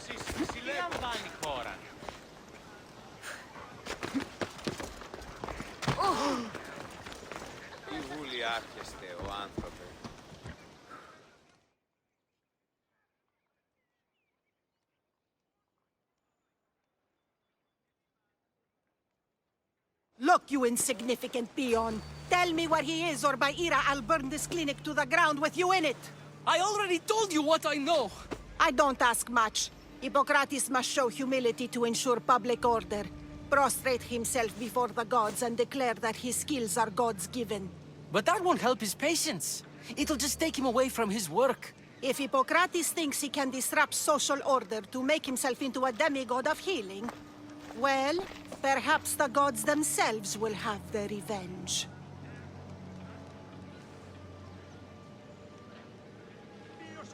Τι λαμβάνει η χώρα. Τι βούλη άρχεστε, ο άνθρωπε. Look, you insignificant peon. Tell me where he is, or by Ira, I'll burn this clinic to the ground with you in it. I already told you what I know. I don't ask much. Hippocrates must show humility to ensure public order. Prostrate himself before the gods and declare that his skills are gods-given. But that won't help his patients. It'll just take him away from his work. If Hippocrates thinks he can disrupt social order to make himself into a demigod of healing, well, perhaps the gods themselves will have their revenge.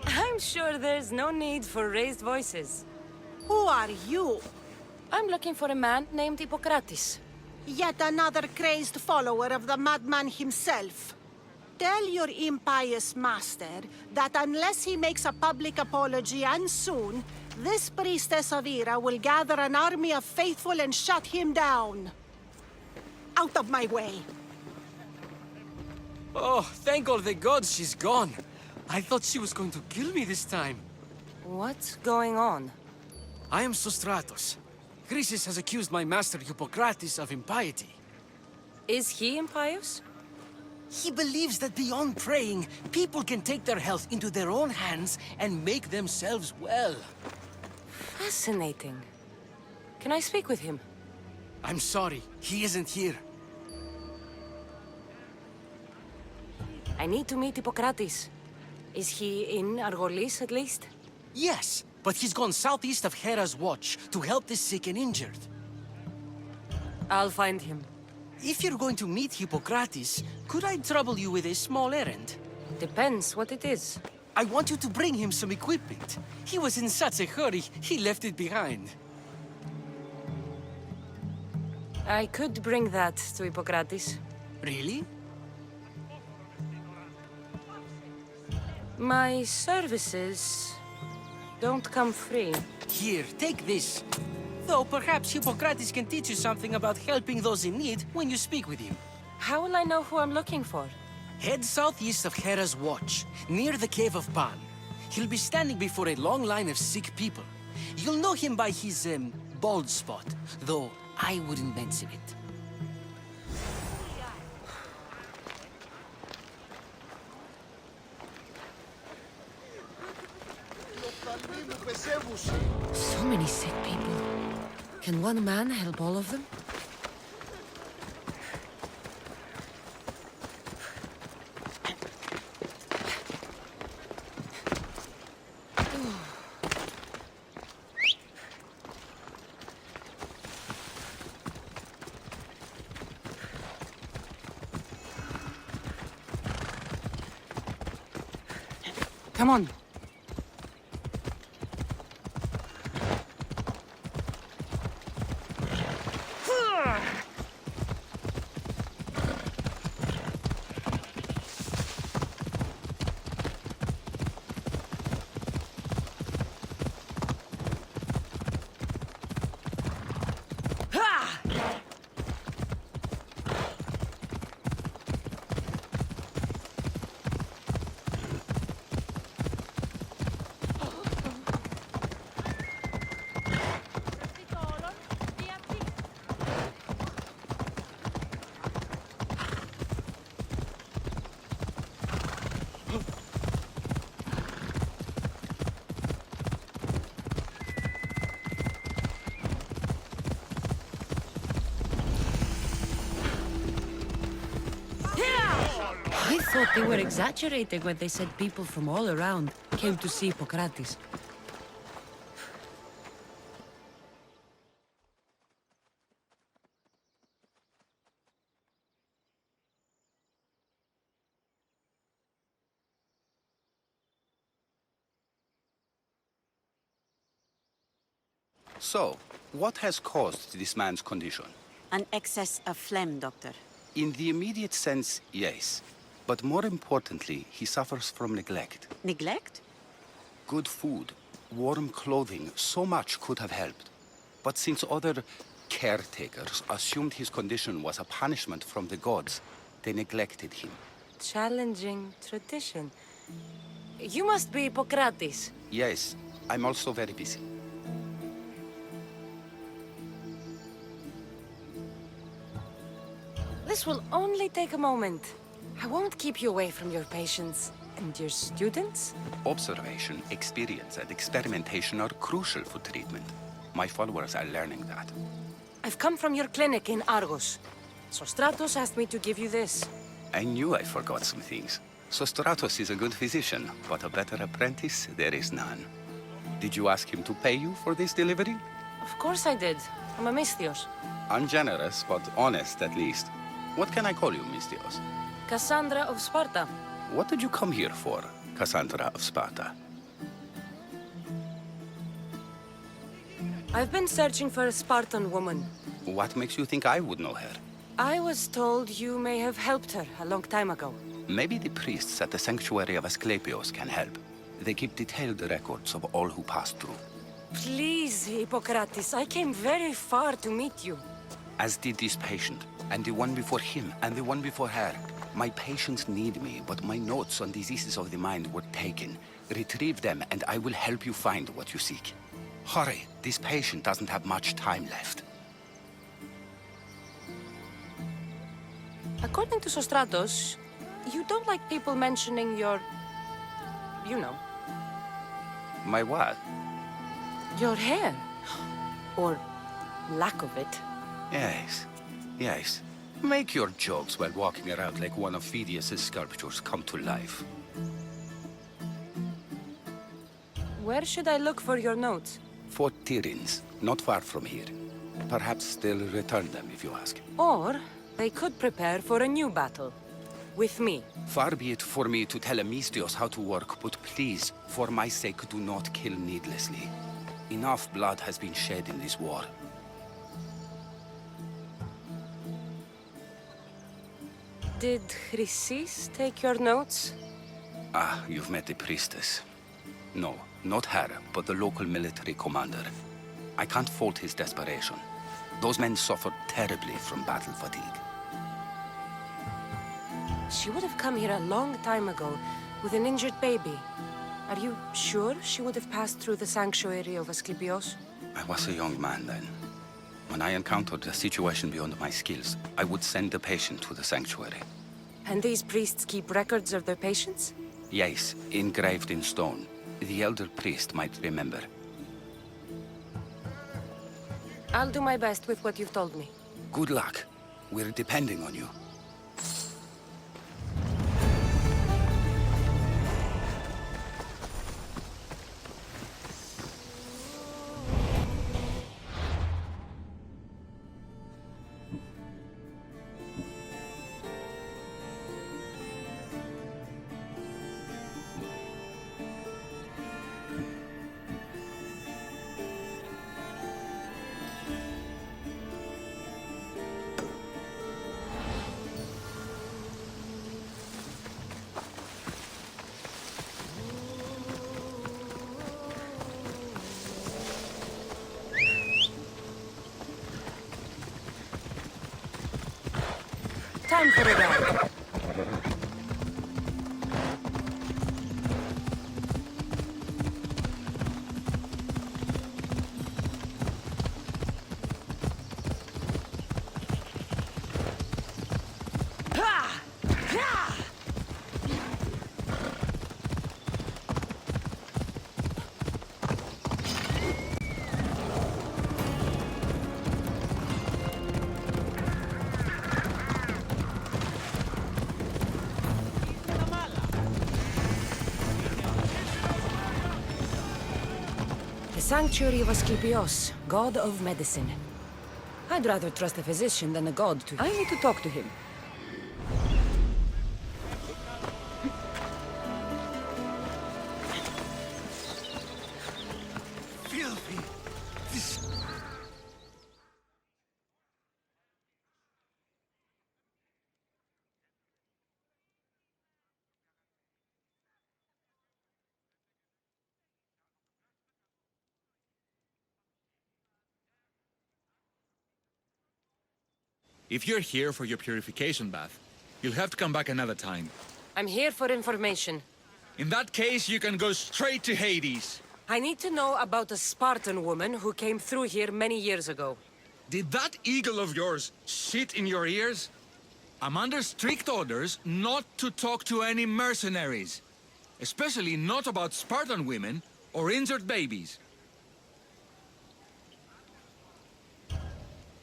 I'm sure there's no need for raised voices. Who are you? I'm looking for a man named Hippocrates. Yet another crazed follower of the madman himself. Tell your impious master that unless he makes a public apology, and soon, this priestess of Ira will gather an army of faithful and shut him down. Out of my way. Oh, thank all the gods she's gone. I thought she was going to kill me this time. What's going on? I am Sostratos. Chrysis has accused my master Hippocrates of impiety. Is he impious? He believes that beyond praying, people can take their health into their own hands and make themselves well. Fascinating. Can I speak with him? I'm sorry, he isn't here. I need to meet Hippocrates. Is he in Argolis, at least? Yes, but he's gone southeast of Hera's watch to help the sick and injured. I'll find him. If you're going to meet Hippocrates, could I trouble you with a small errand? Depends what it is. I want you to bring him some equipment. He was in such a hurry, he left it behind. I could bring that to Hippocrates. Really? My services don't come free. Here, take this. Though perhaps Hippocrates can teach you something about helping those in need when you speak with him. How will I know who I'm looking for? Head southeast of Hera's watch, near the Cave of Pan. He'll be standing before a long line of sick people. You'll know him by his, bald spot, though I wouldn't mention it. So many sick people. Can one man help all of them? Come on. I thought they were exaggerating when they said people from all around came to see Hippocrates. So, what has caused this man's condition? An excess of phlegm, Doctor. In the immediate sense, yes. But more importantly, he suffers from neglect. Neglect? Good food, Warm clothing, so much could have helped. But since other caretakers assumed his condition was a punishment from the gods, they neglected him. Challenging tradition. You must be Hippocrates. Yes, I'm also very busy. This will only take a moment. I won't keep you away from your patients. And your students? Observation, experience, and experimentation are crucial for treatment. My followers are learning that. I've come from your clinic in Argos. Sostratos asked me to give you this. I knew I forgot some things. Sostratos is a good physician, but a better apprentice, there is none. Did you ask him to pay you for this delivery? Of course I did. I'm a Misthios. Ungenerous, but honest at least. What can I call you, Mistios? Cassandra of Sparta. What did you come here for, Cassandra of Sparta? I've been searching for a Spartan woman. What makes you think I would know her? I was told you may have helped her a long time ago. Maybe the priests at the sanctuary of Asclepios can help. They keep detailed records of all who passed through. Please, Hippocrates, I came very far to meet you. As did this patient, and the one before him, and the one before her. My patients need me, but my notes on diseases of the mind were taken. Retrieve them, and I will help you find what you seek. Hurry, this patient doesn't have much time left. According to Sostratos, you don't like people mentioning your... you know. My what? Your hair. Or lack of it. Yes, yes. Make your jokes while walking around like one of Phidias' sculptures come to life. Where should I look for your notes? Fort Tyrins, not far from here. Perhaps they'll return them if you ask. Or they could prepare for a new battle. With me. Far be it for me to tell Amistios how to work, but please, for my sake, do not kill needlessly. Enough blood has been shed in this war. Did Chrysis take your notes? Ah, you've met the priestess. No, not her, but the local military commander. I can't fault his desperation. Those men suffered terribly from battle fatigue. She would have come here a long time ago with an injured baby. Are you sure she would have passed through the sanctuary of Asclepios? I was a young man then. When I encountered a situation beyond my skills, I would send the patient to the sanctuary. And these priests keep records of their patients? Yes, engraved in stone. The elder priest might remember. I'll do my best with what you've told me. Good luck. We're depending on you. Time for a ride. The sanctuary of Asclepios, god of medicine. I'd rather trust a physician than a god to... I need to talk to him. Filthy! If you're here for your purification bath, you'll have to come back another time. I'm here for information. In that case, you can go straight to Hades. I need to know about a Spartan woman who came through here many years ago. Did that eagle of yours shit in your ears? I'm under strict orders not to talk to any mercenaries. Especially not about Spartan women or injured babies.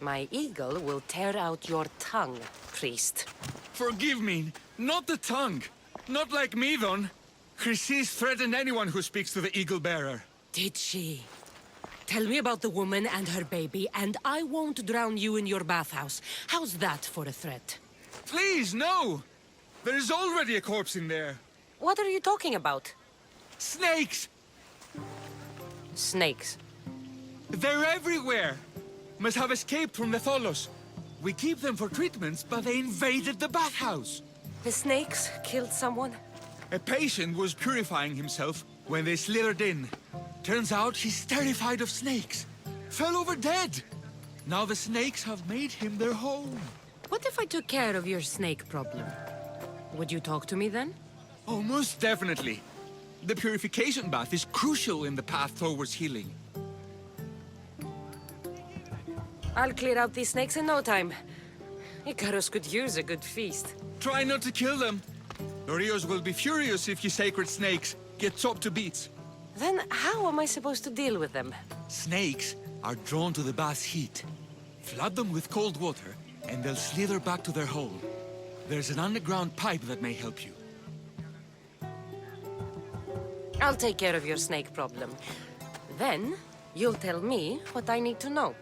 My eagle will tear out your tongue, priest. Forgive me, not the tongue. Not like Midon. Chrysis threatened anyone who speaks to the eagle bearer. Did she? Tell me about the woman and her baby, and I won't drown you in your bathhouse. How's that for a threat? Please, no! There is already a corpse in there. What are you talking about? Snakes! Snakes. They're everywhere! Must have escaped from the Tholos. We keep them for treatments, but they invaded the bathhouse. The snakes killed someone? A patient was purifying himself when they slithered in. Turns out he's terrified of snakes. Fell over dead. Now the snakes have made him their home. What if I took care of your snake problem? Would you talk to me then? Oh, most definitely. The purification bath is crucial in the path towards healing. I'll clear out these snakes in no time. Icarus could use a good feast. Try not to kill them. Dorios will be furious if you sacred snakes get chopped to bits. Then how am I supposed to deal with them? Snakes are drawn to the bath's heat. Flood them with cold water, and they'll slither back to their hole. There's an underground pipe that may help you. I'll take care of your snake problem. Then, you'll tell me what I need to know.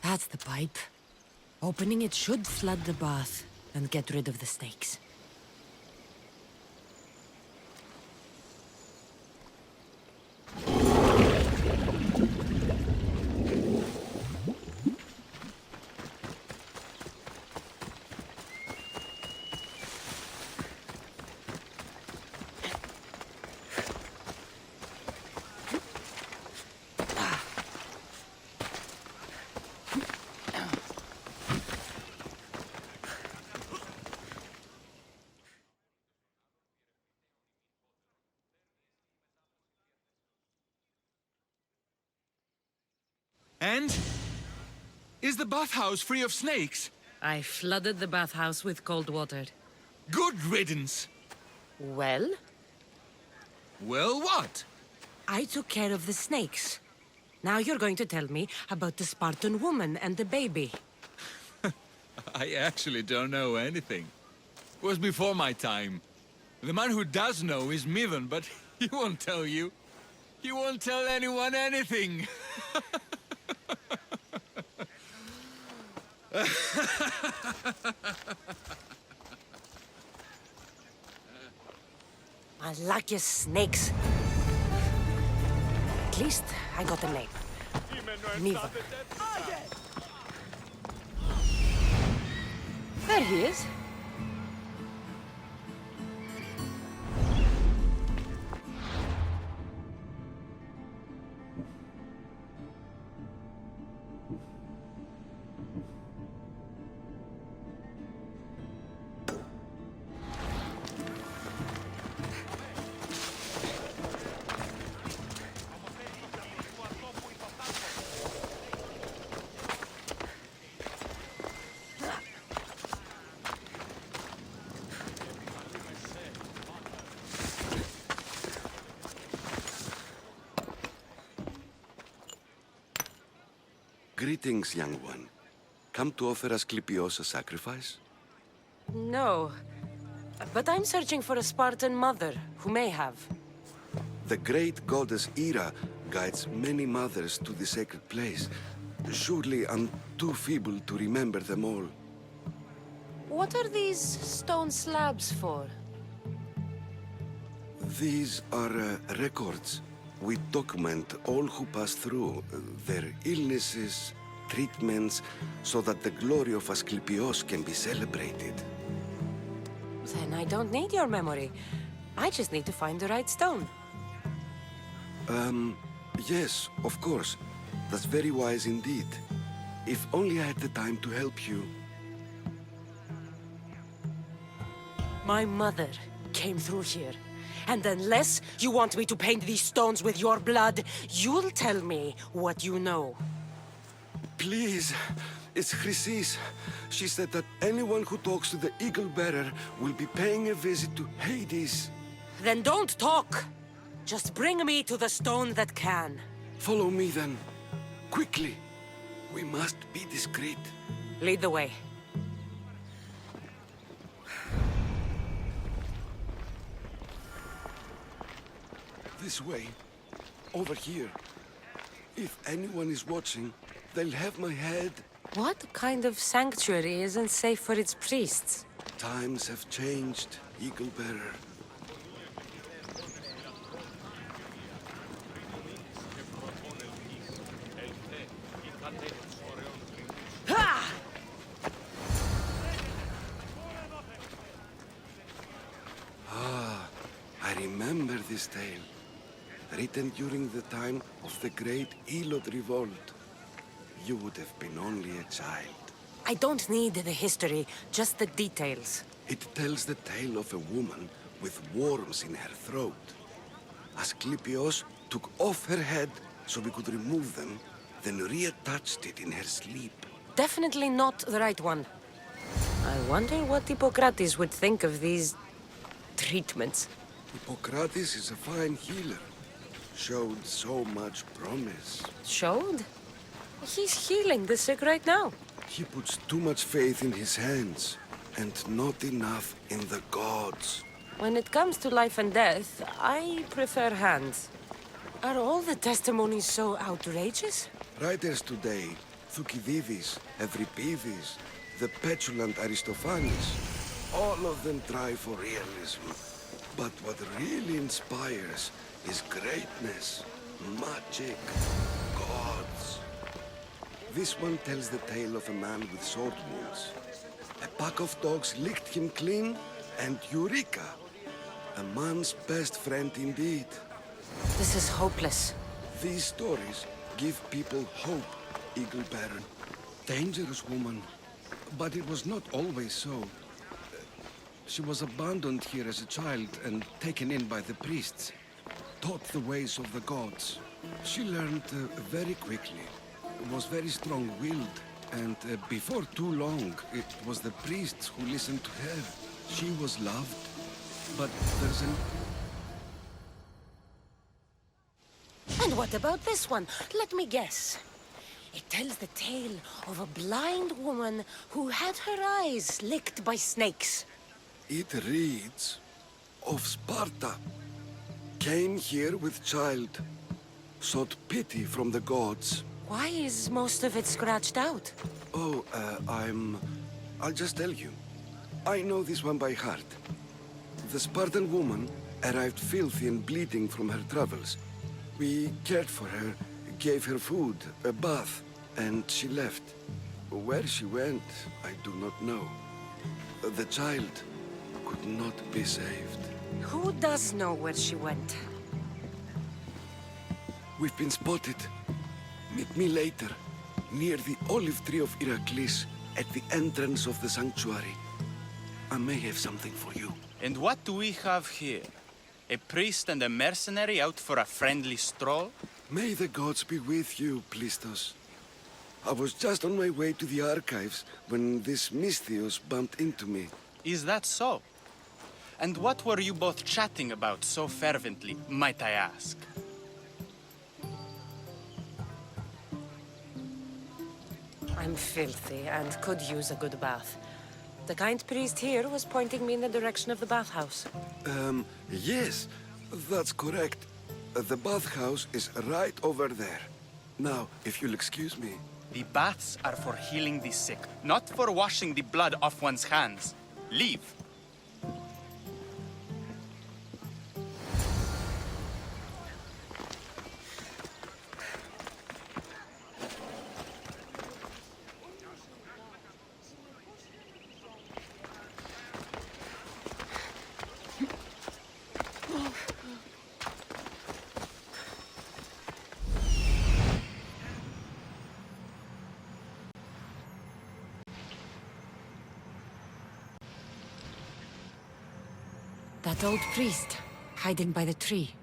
That's the pipe. Opening it should flood the bath and get rid of the snakes. And? Is the bathhouse free of snakes? I flooded the bathhouse with cold water. Good riddance. Well? Well, what? I took care of the snakes. Now you're going to tell me about the Spartan woman and the baby. I actually don't know anything. It was before my time. The man who does know is Midon, but he won't tell you. He won't tell anyone anything. I like your snakes. At least I got a name. Midon. There he is. Greetings, young one. Come to offer Asclepios a sacrifice? No. But I'm searching for a Spartan mother who may have. The great goddess Hera guides many mothers to the sacred place. Surely I'm too feeble to remember them all. What are these stone slabs for? These are records. We document all who pass through, their illnesses, treatments, so that the glory of Asclepios can be celebrated. Then I don't need your memory. I just need to find the right stone. Yes, of course. That's very wise indeed. If only I had the time to help you. My mother came through here. And unless you want me to paint these stones with your blood, you'll tell me what you know. Please, it's Chrysis. She said that anyone who talks to the Eagle Bearer will be paying a visit to Hades. Then don't talk! Just bring me to the stone that can. Follow me then. Quickly. We must be discreet. Lead the way. This way. Over here. If anyone is watching, they'll have my head. What kind of sanctuary isn't safe for its priests? Times have changed, Eagle Bearer. Ha! I remember this tale. Written during the time of the Great Elot Revolt. You would have been only a child. I don't need the history, just the details. It tells the tale of a woman with worms in her throat. Asclepios took off her head so we could remove them, then reattached it in her sleep. Definitely not the right one. I wonder what Hippocrates would think of these treatments. Hippocrates is a fine healer. Showed so much promise. Showed? He's healing the sick right now. He puts too much faith in his hands, and not enough in the gods. When it comes to life and death, I prefer hands. Are all the testimonies so outrageous? Writers today, Thucydides, Euripides, the petulant Aristophanes, all of them try for realism. But what really inspires is greatness, magic, gods. This one tells the tale of a man with sword wounds. A pack of dogs licked him clean, and Eureka! A man's best friend indeed. This is hopeless. These stories give people hope, Eagle Baron. Dangerous woman. But it was not always so. She was abandoned here as a child and taken in by the priests. Taught the ways of the gods. She learned very quickly. Was very strong-willed. And before too long, it was the priests who listened to her. She was loved. But there's an... And what about this one? Let me guess. It tells the tale of a blind woman who had her eyes licked by snakes. It reads of Sparta. Came here with child. Sought pity from the gods. Why is most of it scratched out? Oh, I'll just tell you. I know this one by heart. The Spartan woman arrived filthy and bleeding from her travels. We cared for her, gave her food, a bath, and she left. Where she went, I do not know. The child could not be saved. Who does know where she went? We've been spotted. Meet me later, near the olive tree of Heracles, at the entrance of the sanctuary. I may have something for you. And what do we have here? A priest and a mercenary out for a friendly stroll? May the gods be with you, Plistos. I was just on my way to the archives when this Misthios bumped into me. Is that so? And what were you both chatting about so fervently, might I ask? I'm filthy and could use a good bath. The kind priest here was pointing me in the direction of the bathhouse. Yes, that's correct. The bathhouse is right over there. Now, if you'll excuse me. The baths are for healing the sick, not for washing the blood off one's hands. Leave. That old priest, hiding by the tree.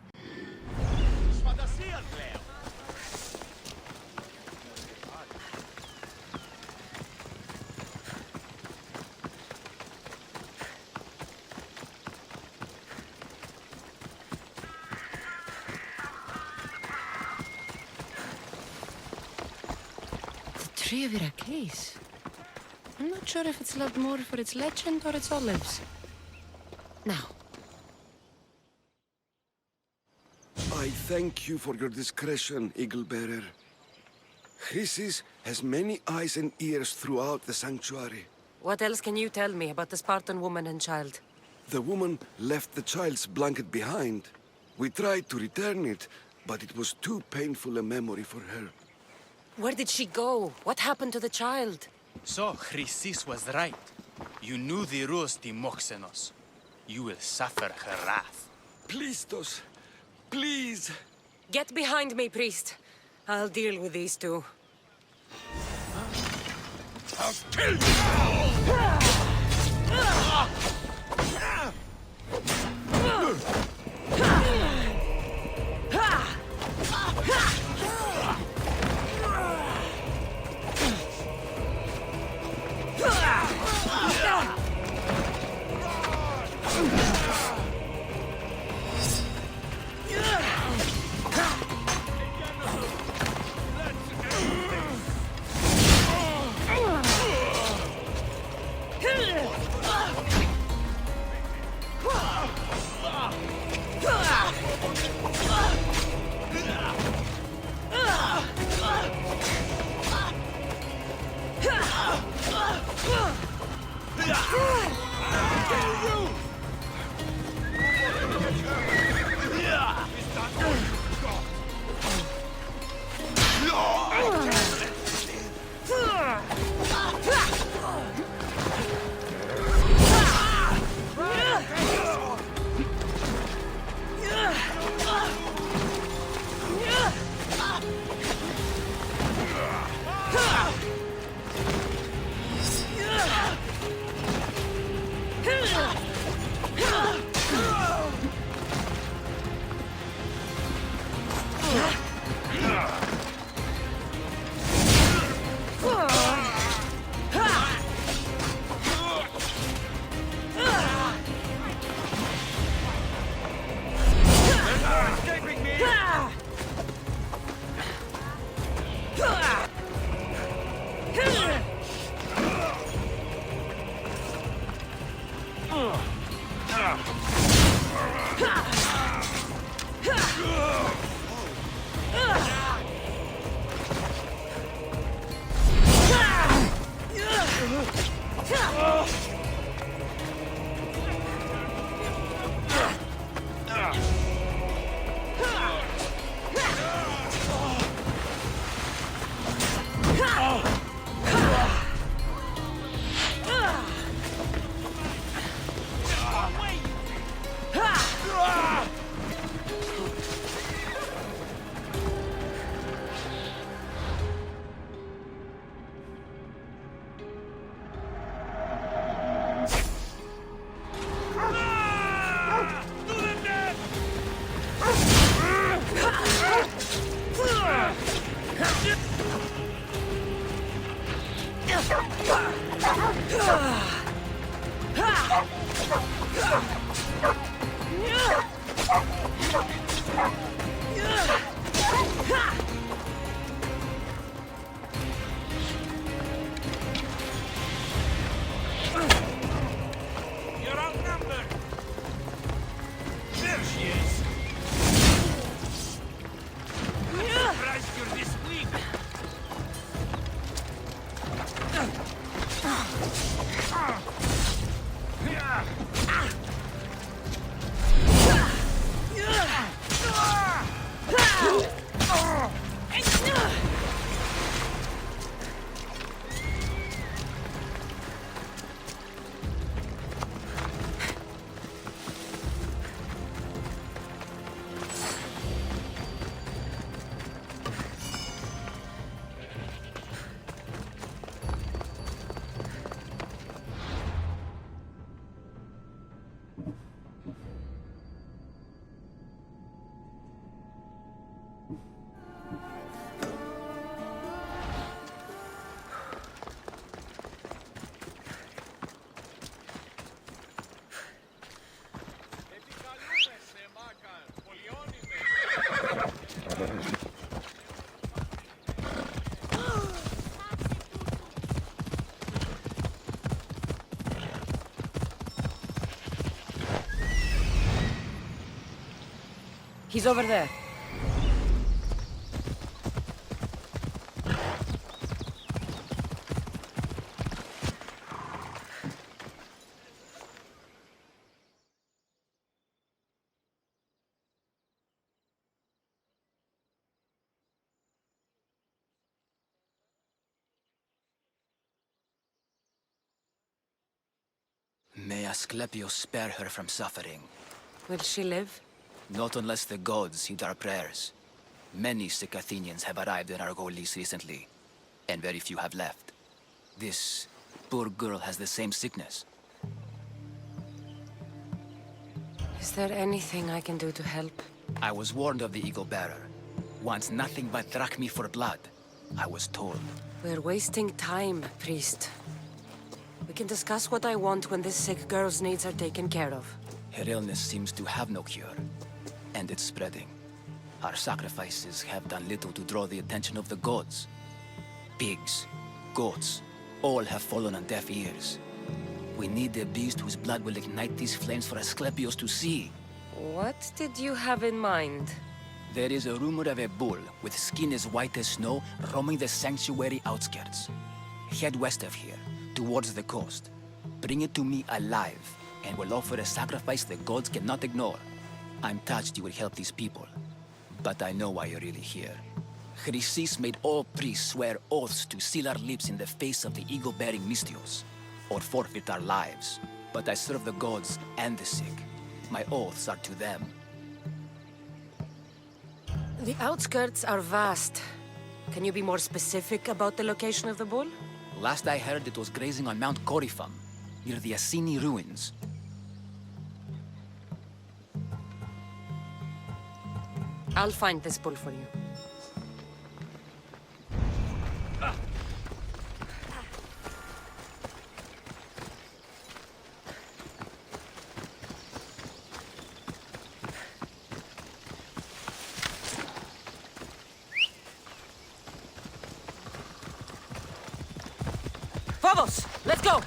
The tree of Irakes. I'm not sure if it's loved more for its legend or its olives. Now, I thank you for your discretion, Eagle Bearer. Chrysis has many eyes and ears throughout the sanctuary. what else can you tell me about the Spartan woman and child? The woman left the child's blanket behind. We tried to return it, but it was too painful a memory for her. Where did she go? What happened to the child? So, Chrysis was right. You knew the rules, Timoxenos. You will suffer her wrath. Plistos, please. Get behind me, priest. I'll deal with these two. I'll kill you! He's over there. May Asclepius spare her from suffering. Will she live? Not unless the gods heed our prayers. Many sick Athenians have arrived in Argolis recently, and very few have left. This poor girl has the same sickness. Is there anything I can do to help? I was warned of the Eagle Bearer. Wants nothing but drachmi for blood, I was told. We're wasting time, priest. We can discuss what I want when this sick girl's needs are taken care of. Her illness seems to have no cure, and it's spreading. Our sacrifices have done little to draw the attention of the gods. Pigs, goats, all have fallen on deaf ears. We need a beast whose blood will ignite these flames for Asclepius to see. What did you have in mind? There is a rumor of a bull with skin as white as snow roaming the sanctuary outskirts. Head west of here, towards the coast. Bring it to me alive, and we'll offer a sacrifice the gods cannot ignore. I'm touched you will help these people, but I know why you're really here. Chrysis made all priests swear oaths to seal our lips in the face of the eagle-bearing Mystios, or forfeit our lives. But I serve the gods and the sick. My oaths are to them. The outskirts are vast. Can you be more specific about the location of the bull? Last I heard, it was grazing on Mount Corifum, near the Assini ruins. I'll find this bull for you. Vamos! Let's go!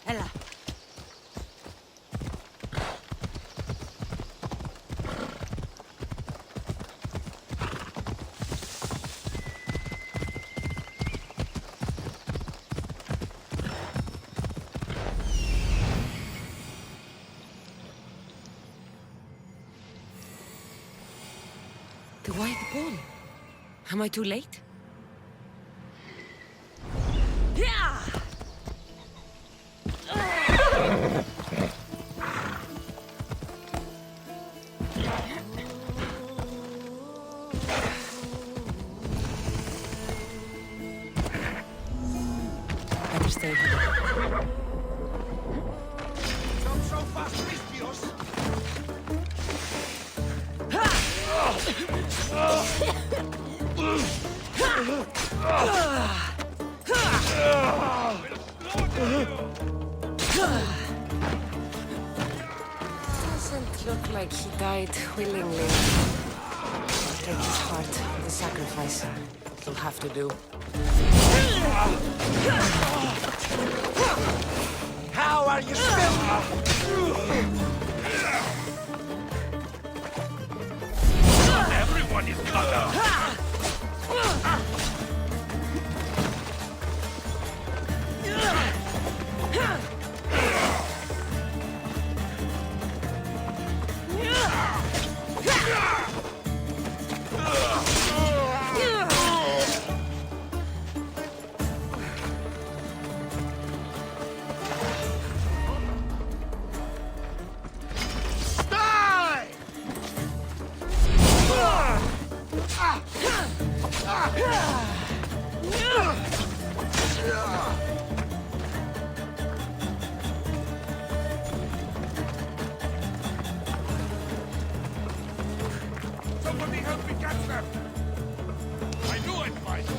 Ella. The white bull. Am I too late? Yeah! Better stay here. Not so fast, Mystios! Doesn't look like he died willingly. I'll take his heart for the sacrifice. It'll have to do. How are you still? Everyone is cut out! Somebody help me catch them! I knew I'd find them!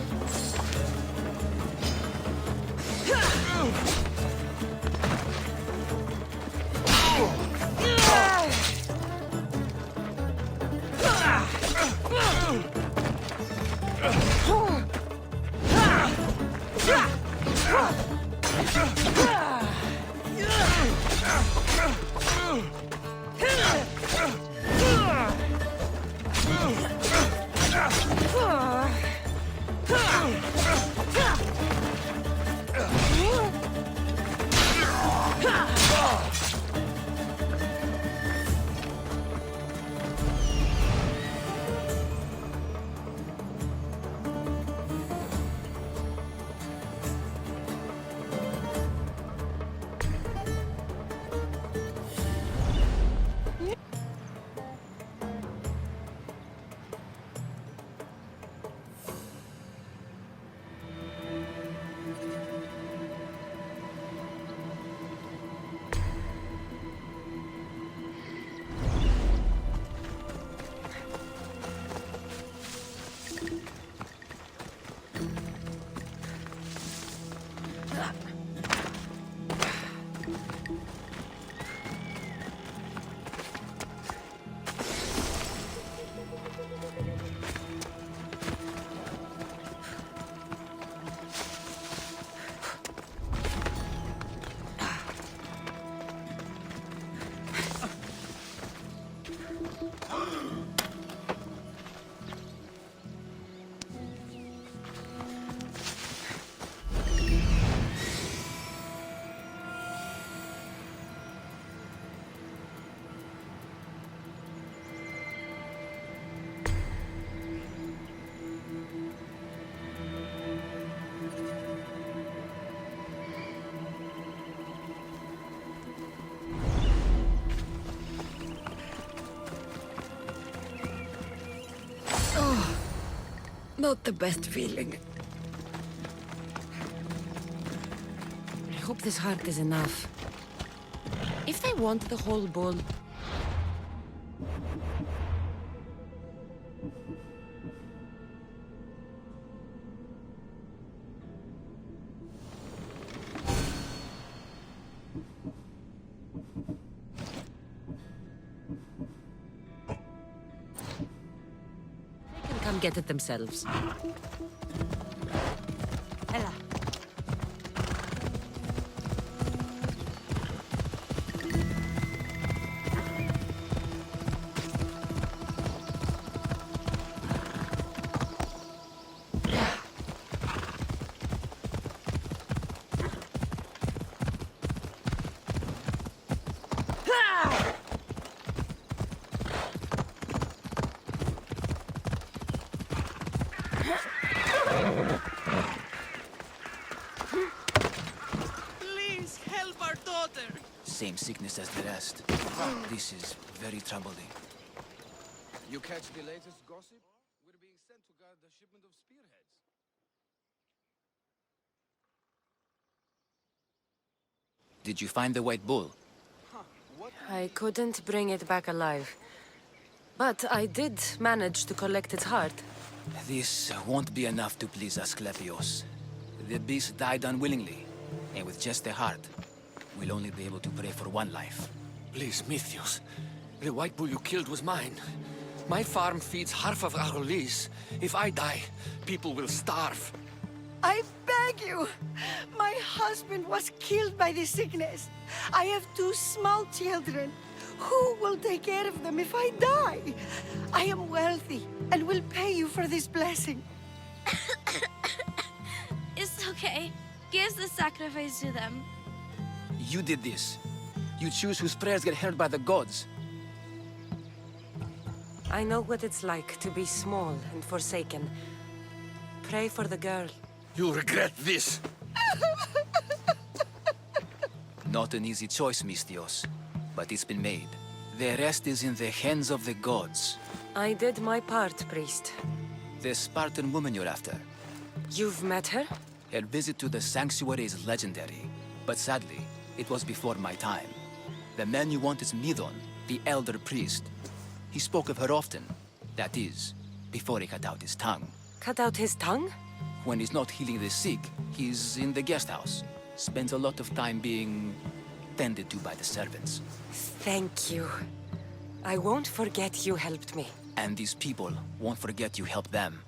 Not the best feeling. I hope this heart is enough. If they want the whole bull... They can come get it themselves. Ella. Please help our daughter. Same sickness as the rest. This is very troubling. You catch the latest gossip? We're being sent to guard the shipment of spearheads. Did you find the white bull? I couldn't bring it back alive. But I did manage to collect its heart. This won't be enough to please Asclepios. The beast died unwillingly, and with just the heart, we'll only be able to pray for one life. Please, Mythios. The white bull you killed was mine. My farm feeds half of Arolis. If I die, people will starve. I beg you! My husband was killed by this sickness. I have 2 small children. Who will take care of them if I die? I am wealthy and will pay you for this blessing. It's okay. Give the sacrifice to them. You did this. You choose whose prayers get heard by the gods. I know what it's like to be small and forsaken. Pray for the girl. You'll regret this. Not an easy choice, Mystios, but it's been made. The rest is in the hands of the gods. I did my part, priest. The Spartan woman you're after. You've met her? Her visit to the sanctuary is legendary, but sadly, it was before my time. The man you want is Midon, the elder priest. He spoke of her often. That is, before he cut out his tongue. Cut out his tongue? When he's not healing the sick, he's in the guest house. Spends a lot of time being tended to by the servants. Thank you. I won't forget you helped me. And these people won't forget you helped them.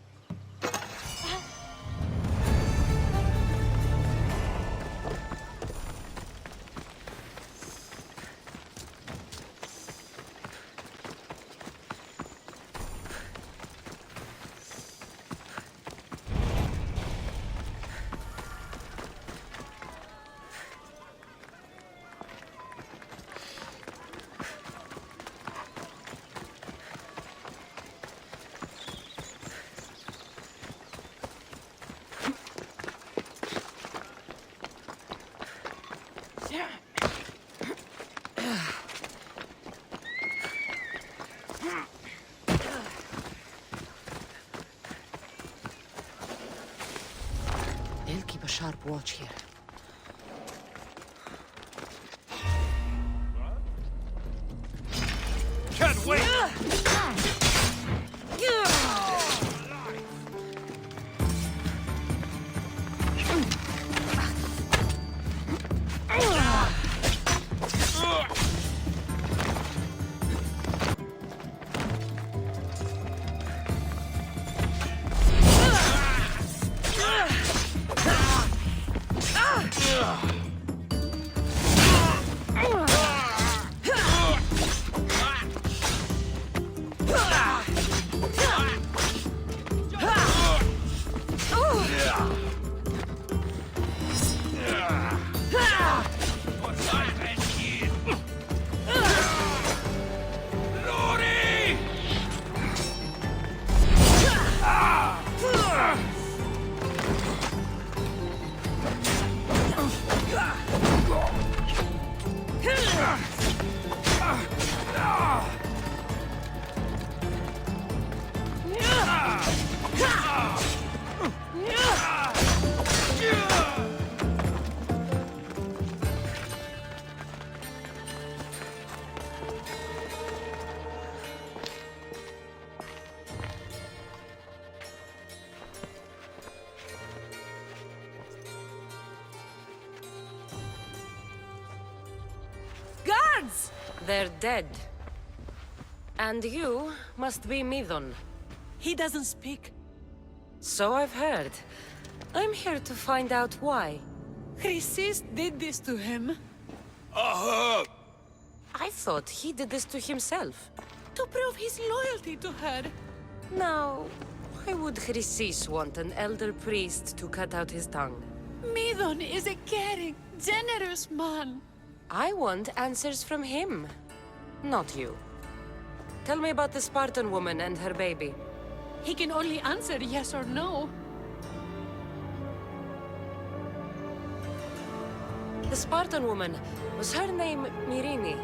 keep a sharp watch here. Can't wait! Guards! They're dead. And you must be Midon. He doesn't speak. So I've heard. I'm here to find out why. Chrysis did this to him. I thought he did this to himself. To prove his loyalty to her. Now, why would Chrysis want an elder priest to cut out his tongue? Midon is a caring, generous man. I want answers from him, not you. Tell me about the Spartan woman and her baby. He can only answer yes or no. The Spartan woman, was her name Myrine?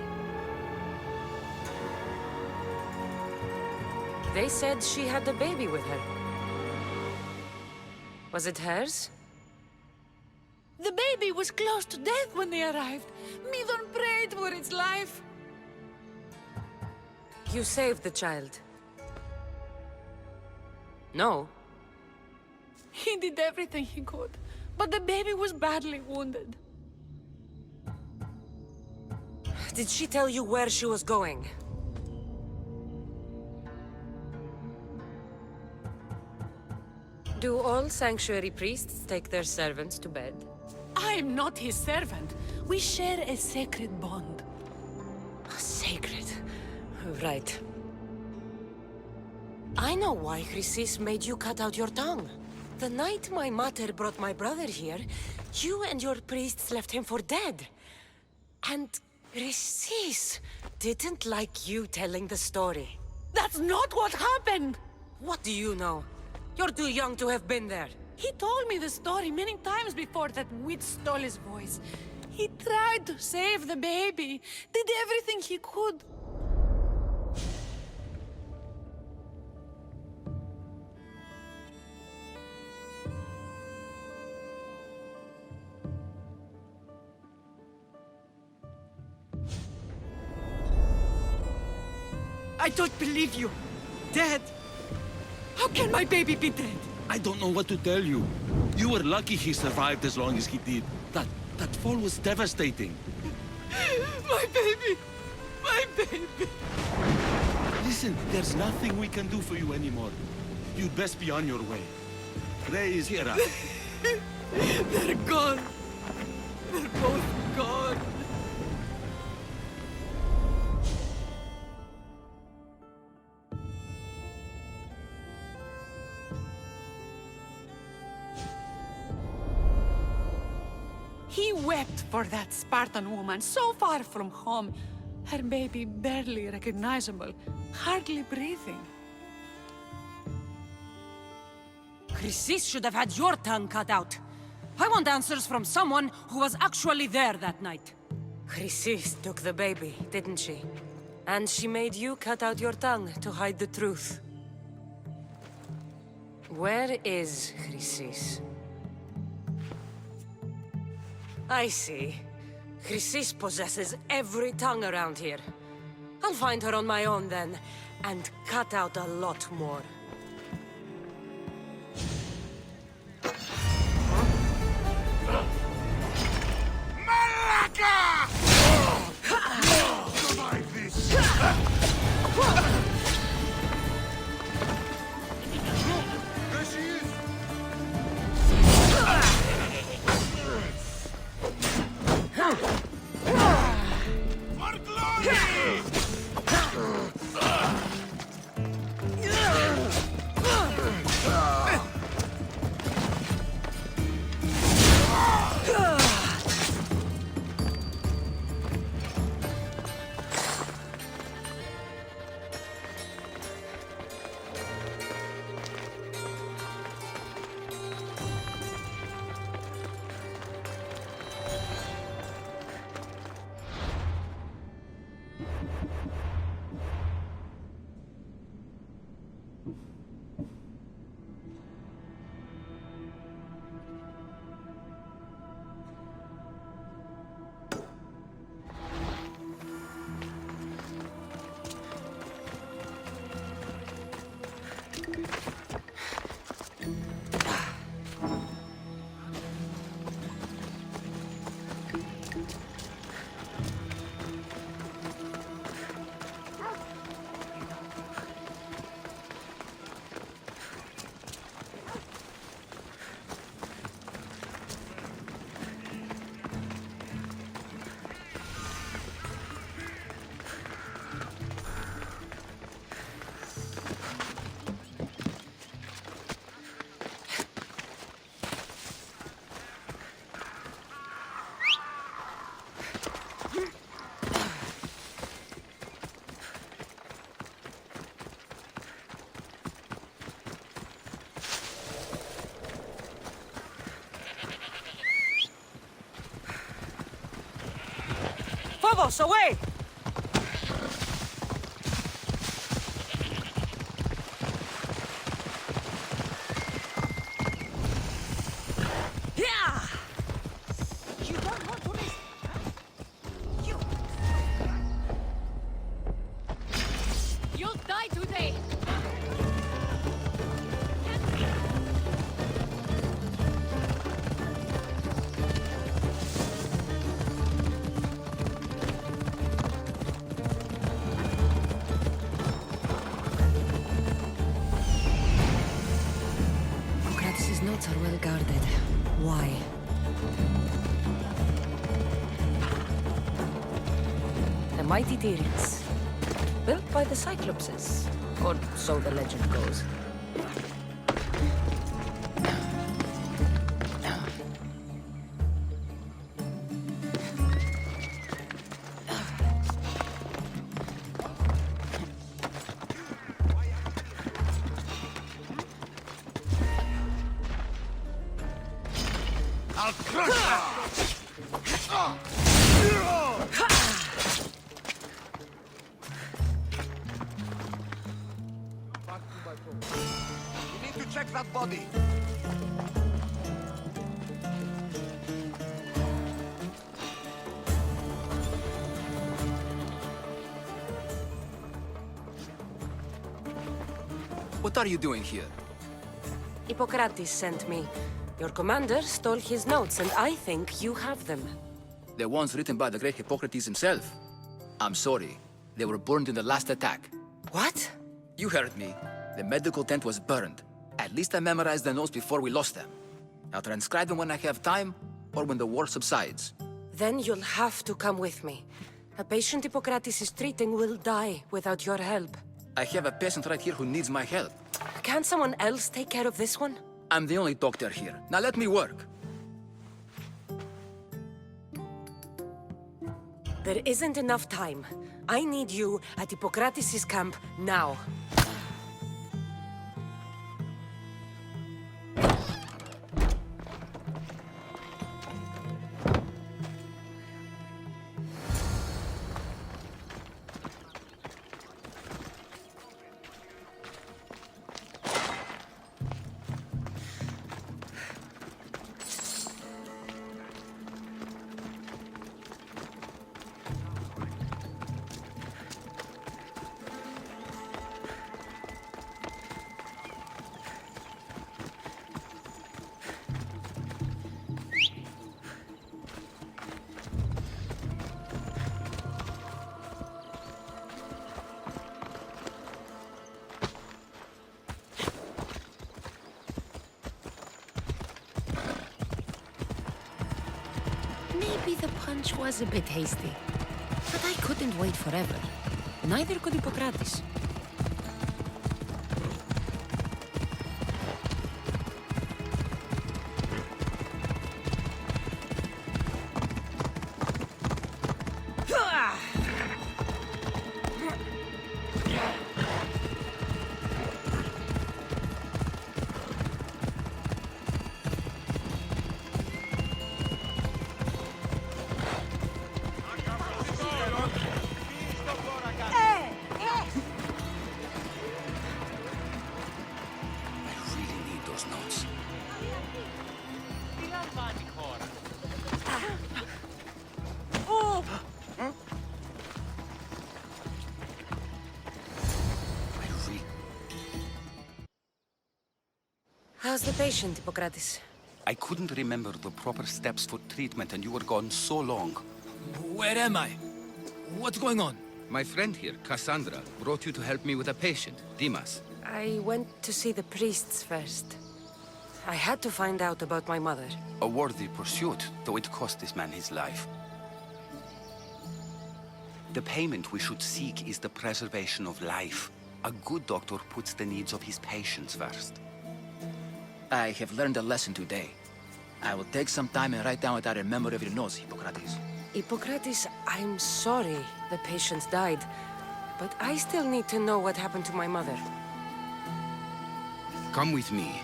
They said she had a baby with her. Was it hers? The baby was close to death when they arrived. Midon prayed for its life. You saved the child. No. He did everything he could, but the baby was badly wounded. Did she tell you where she was going? Do all sanctuary priests take their servants to bed? I am not his servant. We share a sacred bond. Sacred. Right. I know why Chrysis made you cut out your tongue. The night my mater brought my brother here, you and your priests left him for dead. And Chrysis didn't like you telling the story. That's not what happened! What do you know? You're too young to have been there. He told me the story many times before that witch stole his voice. He tried to save the baby, did everything he could. I don't believe you. Dead. How can my baby be dead? I don't know what to tell you. You were lucky he survived as long as he did. That fall was devastating. My baby! My baby! Listen, there's nothing we can do for you anymore. You'd best be on your way. Ray is here. They're gone. They're both gone. He wept for that Spartan woman, so far from home. Her baby barely recognizable, hardly breathing. Chrysis should have had your tongue cut out. I want answers from someone who was actually there that night. Chrysis took the baby, didn't she? And she made you cut out your tongue to hide the truth. Where is Chrysis? I see. Chrysis possesses every tongue around here. I'll find her on my own then, and cut out a lot more. Survive this! There she is! For glory! Phobos, away! Yeah! You don't want to risk. You'll die today! Hippocrates' notes are well guarded. Why? The mighty Tyrians. Built by the Cyclopses. Or so the legend goes. I'll crush her! You need to check that body. What are you doing here? Hippocrates sent me. Your commander stole his notes, and I think you have them. The ones written by the great Hippocrates himself. I'm sorry. They were burned in the last attack. What? You heard me. The medical tent was burned. At least I memorized the notes before we lost them. I'll transcribe them when I have time, or when the war subsides. Then you'll have to come with me. A patient Hippocrates is treating will die without your help. I have a patient right here who needs my help. Can't someone else take care of this one? I'm the only doctor here. Now let me work. There isn't enough time. I need you at Hippocrates' camp now. Maybe the punch was a bit hasty. But I couldn't wait forever. Neither could Hippocrates. I really need those notes. How's the patient, Hippocrates? I couldn't remember the proper steps for treatment and you were gone so long. Where am I? What's going on? My friend here, Cassandra, brought you to help me with a patient, Dimas. I went to see the priests first. I had to find out about my mother. A worthy pursuit, though it cost this man his life. The payment we should seek is the preservation of life. A good doctor puts the needs of his patients first. I have learned a lesson today. I will take some time and write down what I remember of your notes, Hippocrates. Hippocrates, I'm sorry the patient died, but I still need to know what happened to my mother. Come with me.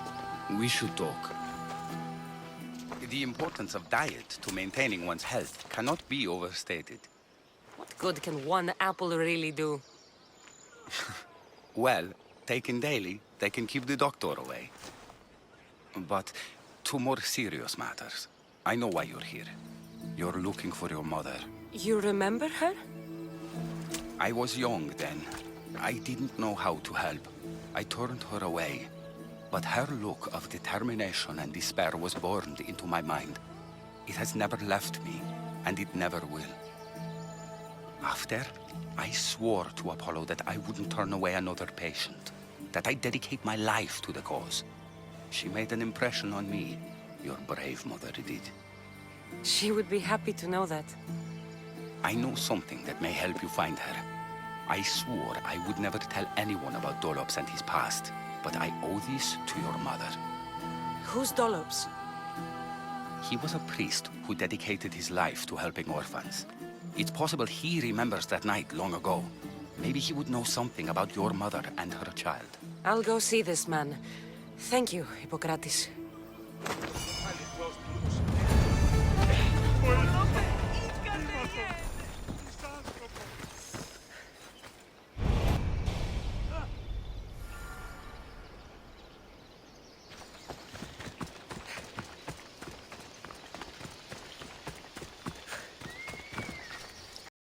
We should talk. The importance of diet to maintaining one's health cannot be overstated. What good can one apple really do? Well, taken daily, they can keep the doctor away. But to more serious matters. I know why you're here. You're looking for your mother. You remember her? I was young then. I didn't know how to help. I turned her away. But her look of determination and despair was burned into my mind. It has never left me, and it never will. After, I swore to Apollo that I wouldn't turn away another patient, that I'd dedicate my life to the cause. She made an impression on me. Your brave mother did. She would be happy to know that. I know something that may help you find her. I swore I would never tell anyone about Dolops and his past, but I owe this to your mother. Who's Dolops? He was a priest who dedicated his life to helping orphans. It's possible he remembers that night long ago. Maybe he would know something about your mother and her child. I'll go see this man. Thank you, Hippocrates.